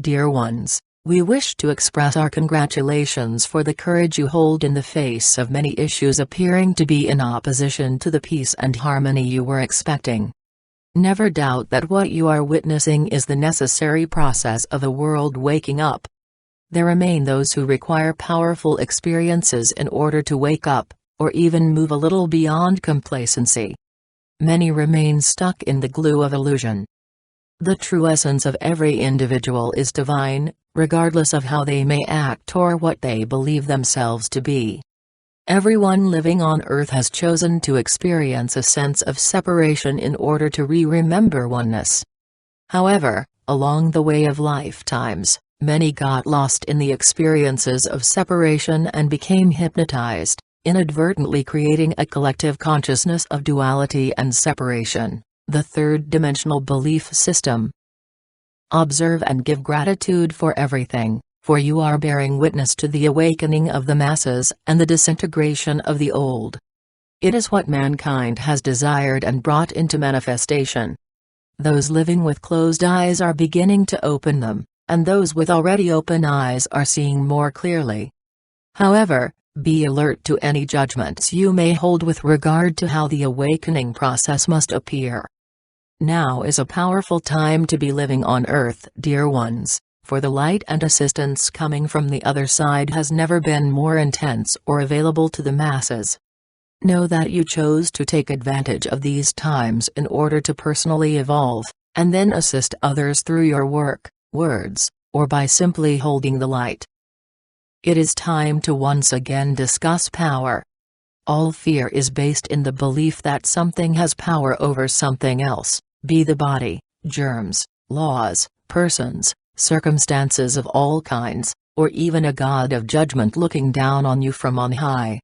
Dear ones, we wish to express our congratulations for the courage you hold in the face of many issues appearing to be in opposition to the peace and harmony you were expecting. Never doubt that what you are witnessing is the necessary process of a world waking up. There remain those who require powerful experiences in order to wake up, or even move a little beyond complacency. Many remain stuck in the glue of illusion. The true essence of every individual is divine, regardless of how they may act or what they believe themselves to be. Everyone living on Earth has chosen to experience a sense of separation in order to remember oneness. However, along the way of lifetimes, many got lost in the experiences of separation and became hypnotized, inadvertently creating a collective consciousness of duality and separation, the third-dimensional belief system. Observe and give gratitude for everything, for you are bearing witness to the awakening of the masses and the disintegration of the old. It is what mankind has desired and brought into manifestation. Those living with closed eyes are beginning to open them, and those with already open eyes are seeing more clearly. However, be alert to any judgments you may hold with regard to how the awakening process must appear. Now is a powerful time to be living on Earth, dear ones, for the light and assistance coming from the other side has never been more intense or available to the masses. Know that you chose to take advantage of these times in order to personally evolve, and then assist others through your work, words, or by simply holding the light. It is time to once again discuss power. All fear is based in the belief that something has power over something else, be the body, germs, laws, persons, circumstances of all kinds, or even a god of judgment looking down on you from on high.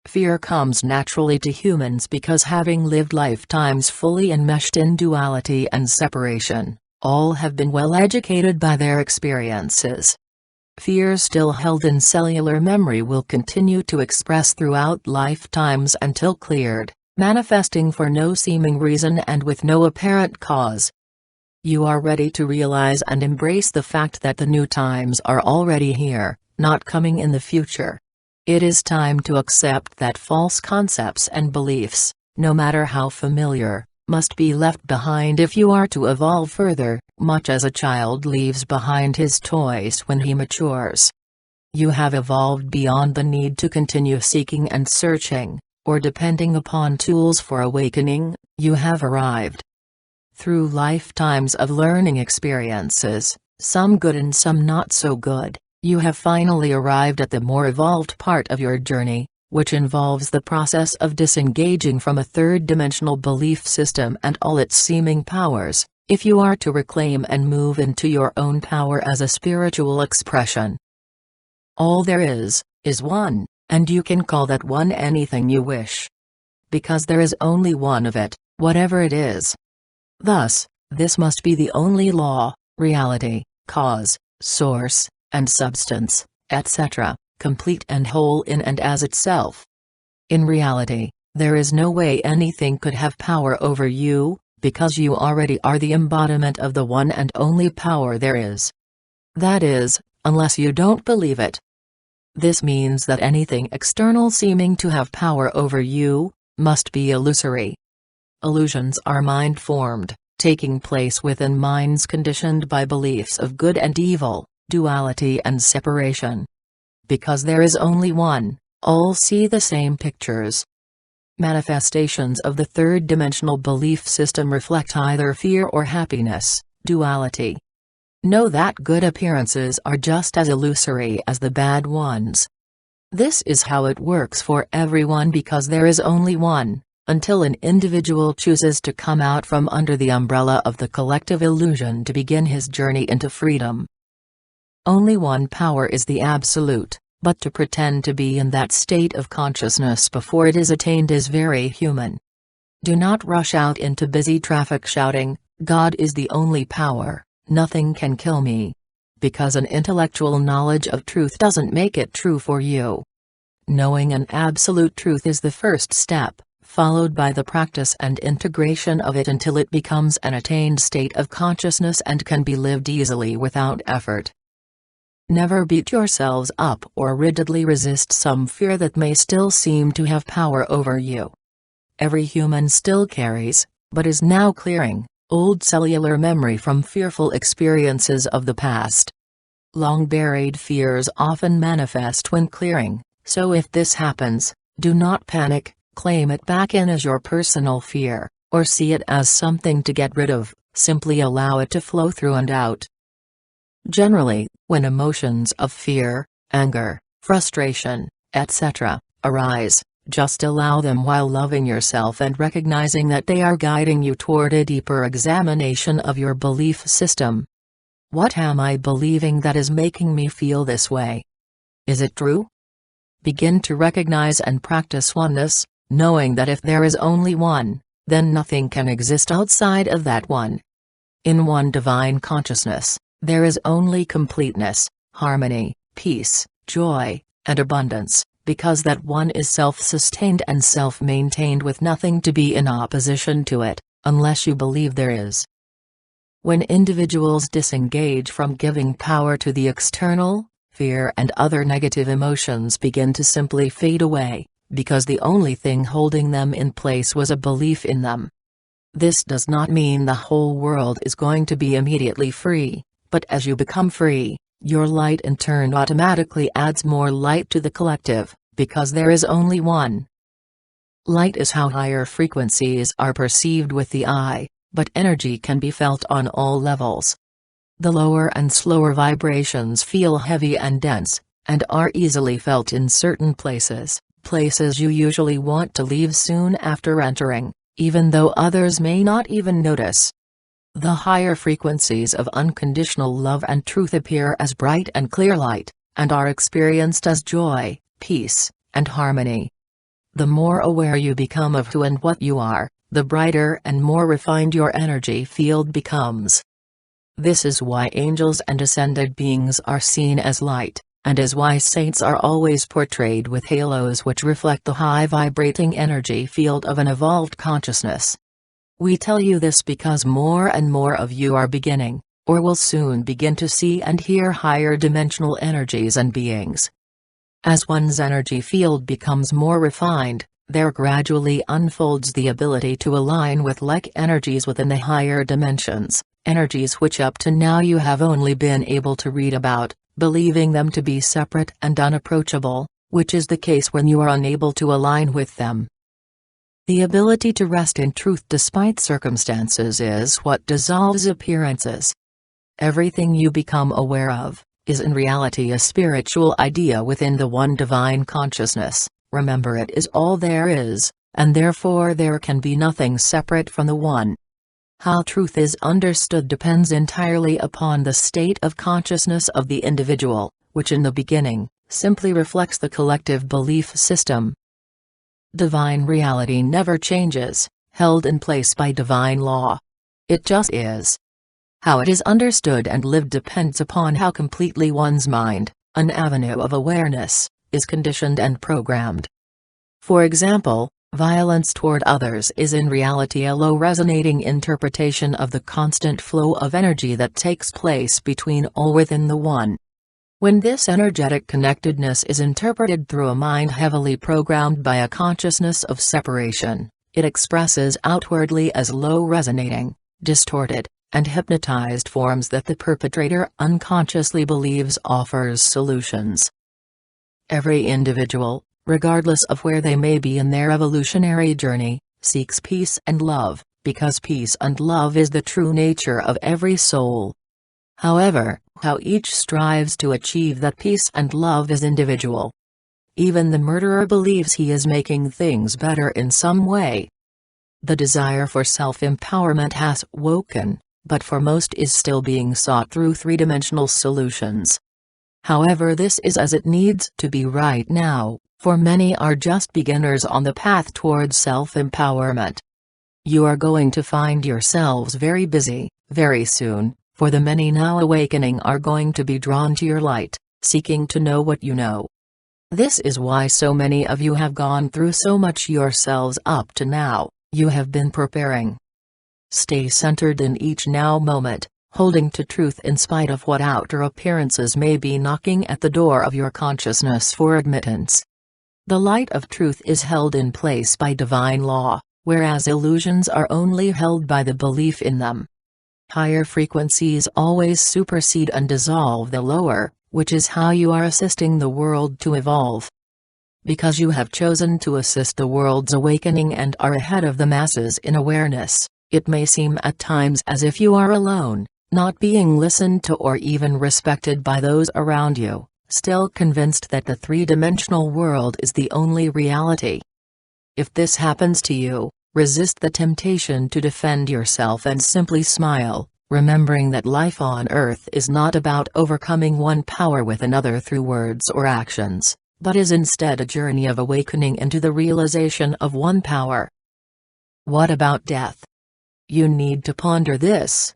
Fear comes naturally to humans because having lived lifetimes fully enmeshed in duality and separation, all have been well educated by their experiences. Fear still held in cellular memory will continue to express throughout lifetimes until cleared, manifesting for no seeming reason and with no apparent cause. You are ready to realize and embrace the fact that the new times are already here, not coming in the future. It is time to accept that false concepts and beliefs, no matter how familiar, must be left behind if you are to evolve further, much as a child leaves behind his toys when he matures. You have evolved beyond the need to continue seeking and searching, or depending upon tools for awakening. You have arrived. Through lifetimes of learning experiences, some good and some not so good, you have finally arrived at the more evolved part of your journey, which involves the process of disengaging from a third-dimensional belief system and all its seeming powers, if you are to reclaim and move into your own power as a spiritual expression. All there is one, and you can call that one anything you wish. Because there is only one of it, whatever it is. Thus, this must be the only law, reality, cause, source, and substance, etc., complete and whole in and as itself. In reality, there is no way anything could have power over you, because you already are the embodiment of the one and only power there is. That is, unless you don't believe it. This means that anything external seeming to have power over you, must be illusory. Illusions are mind-formed, taking place within minds conditioned by beliefs of good and evil, duality and separation. Because there is only one, all see the same pictures. Manifestations of the third-dimensional belief system reflect either fear or happiness, duality. Know that good appearances are just as illusory as the bad ones. This is how it works for everyone because there is only one, until an individual chooses to come out from under the umbrella of the collective illusion to begin his journey into freedom. Only one power is the absolute, but to pretend to be in that state of consciousness before it is attained is very human. Do not rush out into busy traffic shouting, "God is the only power, nothing can kill me." Because an intellectual knowledge of truth doesn't make it true for you. Knowing an absolute truth is the first step. followed by the practice and integration of it until it becomes an attained state of consciousness and can be lived easily without effort. Never beat yourselves up or rigidly resist some fear that may still seem to have power over you. Every human still carries, but is now clearing, old cellular memory from fearful experiences of the past. Long-buried fears often manifest when clearing, so if this happens, do not panic, claim it back in as your personal fear, or see it as something to get rid of, simply allow it to flow through and out. Generally, when emotions of fear, anger, frustration, etc., arise, just allow them while loving yourself and recognizing that they are guiding you toward a deeper examination of your belief system. What am I believing that is making me feel this way? Is it true? Begin to recognize and practice oneness, knowing that if there is only one, then nothing can exist outside of that one. In one divine consciousness, there is only completeness, harmony, peace, joy, and abundance, because that one is self-sustained and self-maintained with nothing to be in opposition to it, unless you believe there is. When individuals disengage from giving power to the external, fear and other negative emotions begin to simply fade away, because the only thing holding them in place was a belief in them. This does not mean the whole world is going to be immediately free, but as you become free, your light in turn automatically adds more light to the collective, because there is only one. Light is how higher frequencies are perceived with the eye, but energy can be felt on all levels. The lower and slower vibrations feel heavy and dense, and are easily felt in certain places you usually want to leave soon after entering, even though others may not even notice. The higher frequencies of unconditional love and truth appear as bright and clear light, and are experienced as joy, peace, and harmony. The more aware you become of who and what you are, the brighter and more refined your energy field becomes. This is why angels and ascended beings are seen as light, and is why saints are always portrayed with halos which reflect the high vibrating energy field of an evolved consciousness. We tell you this because more and more of you are beginning, or will soon begin to see and hear higher dimensional energies and beings. As one's energy field becomes more refined, there gradually unfolds the ability to align with like energies within the higher dimensions, energies which up to now you have only been able to read about, believing them to be separate and unapproachable, which is the case when you are unable to align with them. The ability to rest in truth despite circumstances is what dissolves appearances. Everything you become aware of is in reality a spiritual idea within the one divine consciousness. Remember, it is all there is, and therefore there can be nothing separate from the one. How truth is understood depends entirely upon the state of consciousness of the individual, which in the beginning simply reflects the collective belief system. Divine reality never changes, held in place by divine law. It just is. How it is understood and lived depends upon how completely one's mind, an avenue of awareness, is conditioned and programmed. For example, violence toward others is in reality a low-resonating interpretation of the constant flow of energy that takes place between all within the one. When this energetic connectedness is interpreted through a mind heavily programmed by a consciousness of separation, it expresses outwardly as low-resonating, distorted, and hypnotized forms that the perpetrator unconsciously believes offers solutions. Every individual, regardless of where they may be in their evolutionary journey, seeks peace and love, because peace and love is the true nature of every soul. However, how each strives to achieve that peace and love is individual. Even the murderer believes he is making things better in some way. The desire for self-empowerment has woken, but for most is still being sought through three-dimensional solutions. However, this is as it needs to be right now, for many are just beginners on the path towards self-empowerment. You are going to find yourselves very busy, very soon, for the many now awakening are going to be drawn to your light, seeking to know what you know. This is why so many of you have gone through so much yourselves up to now. You have been preparing. Stay centered in each now moment, holding to truth in spite of what outer appearances may be knocking at the door of your consciousness for admittance. The light of truth is held in place by divine law, whereas illusions are only held by the belief in them. Higher frequencies always supersede and dissolve the lower, which is how you are assisting the world to evolve. Because you have chosen to assist the world's awakening and are ahead of the masses in awareness, it may seem at times as if you are alone, not being listened to or even respected by those around you, still convinced that the three-dimensional world is the only reality. If this happens to you, resist the temptation to defend yourself and simply smile, remembering that life on Earth is not about overcoming one power with another through words or actions, but is instead a journey of awakening into the realization of one power. What about death? You need to ponder this.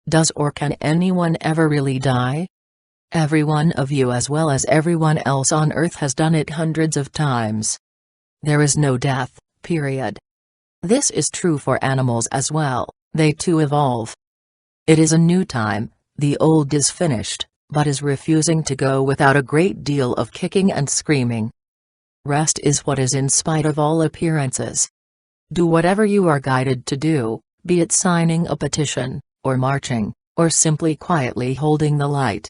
Does or can anyone ever really die? Every one of you as well as everyone else on Earth has done it hundreds of times. There is no death, period. This is true for animals as well, they too evolve. It is a new time, the old is finished, but is refusing to go without a great deal of kicking and screaming. Rest is what is in spite of all appearances. Do whatever you are guided to do, be it signing a petition, or marching, or simply quietly holding the light.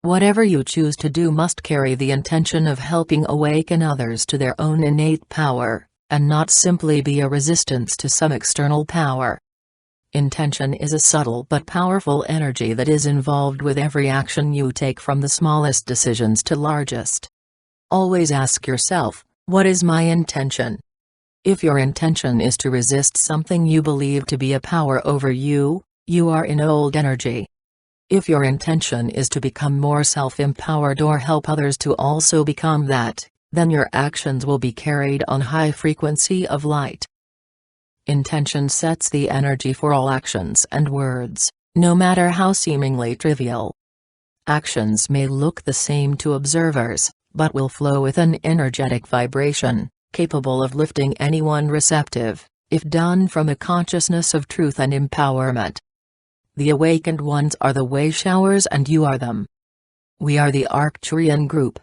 Whatever you choose to do must carry the intention of helping awaken others to their own innate power, and not simply be a resistance to some external power. Intention is a subtle but powerful energy that is involved with every action you take, from the smallest decisions to largest. Always ask yourself, what is my intention? If your intention is to resist something you believe to be a power over you, you are in old energy. If your intention is to become more self-empowered or help others to also become that, then your actions will be carried on high frequency of light. Intention sets the energy for all actions and words, no matter how seemingly trivial. Actions may look the same to observers, but will flow with an energetic vibration, capable of lifting anyone receptive, if done from a consciousness of truth and empowerment. The awakened ones are the way showers and you are them. We are the Arcturian group,